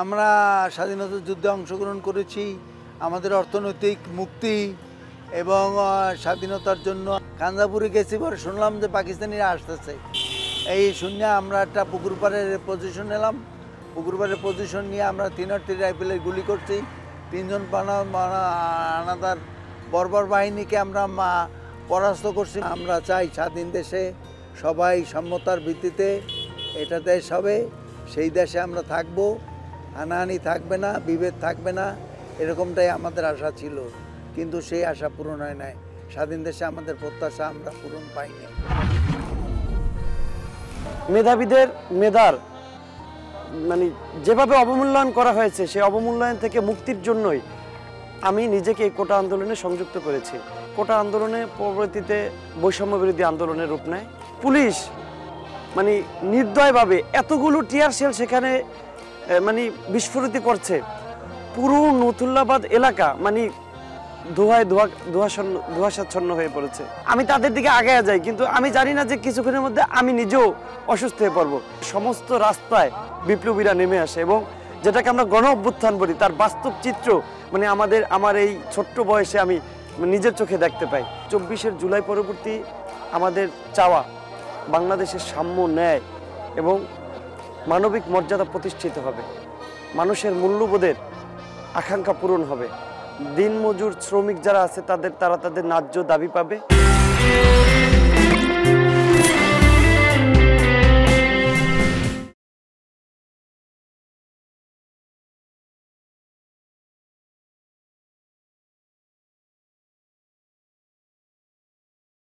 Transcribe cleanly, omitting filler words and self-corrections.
আমরা স্বাধীনতা যুদ্ধে অংশগ্রহণ করেছি। আমাদের অর্থনৈতিক মুক্তি এবং স্বাধীনতার জন্য কাঞ্জাপুরে গেছি, পরে শুনলাম যে পাকিস্তানিরা আসতেছে। এই শুনে আমরা একটা পুকুর পাড়ের পজিশন নিলাম। পুকুর পাড়ের পজিশন নিয়ে আমরা 3 রাইফেলের গুলি করছি। 3 জন আনাদার বর্বর বাহিনীকে আমরা পরাস্ত করছি। আমরা চাই স্বাধীন দেশে সবাই সম্মতার ভিত্তিতে এটা দেশ হবে, সেই দেশে আমরা থাকব, হানাহানি থাকবে না, বিভেদ থাকবে না, এরকমটাই আমাদের আশা ছিল। কিন্তু সেই আশা পূরণ হয় নাই। স্বাধীন দেশে আমাদের প্রত্যাশা আমরা পূরণ পাইনি। মেধাবীদের মেধার মানে যেভাবে অবমূল্যায়ন করা হয়েছে, সেই অবমূল্যায়ন থেকে মুক্তির জন্যই আমি নিজেকে এই কোটা আন্দোলনে সংযুক্ত করেছি। কোটা আন্দোলনে পরবর্তীতে বৈষম্য বিরোধী আন্দোলনের রূপ নেয়। পুলিশ মানে নির্দয়ভাবে এতগুলো টিয়ার শেল সেখানে মানে বিস্ফোরিত করছে। পুরো নথুল্লাবাদ এলাকা মানে ধোঁয়াশাচ্ছন্ন হয়ে পড়েছে। আমি তাদের দিকে আগায়া যাই, কিন্তু আমি জানি না যে কিছুক্ষণের মধ্যে আমি নিজেও অসুস্থ হয়ে পড়বো। সমস্ত রাস্তায় বিপ্লবীরা নেমে আসে এবং যেটাকে আমরা গণ অভ্যুত্থান বলি, তার বাস্তব চিত্র মানে আমার এই ছোট্ট বয়সে আমি নিজের চোখে দেখতে পাই। 24শে জুলাই পরবর্তী আমাদের চাওয়া বাংলাদেশের সাম্য, ন্যায় এবং মানবিক মর্যাদা প্রতিষ্ঠিত হবে। মানুষের মূল্যবোধের আকাঙ্ক্ষা পূরণ হবে। দিনমজুর শ্রমিক যারা আছে তারা তাদের ন্যায্য দাবি পাবে।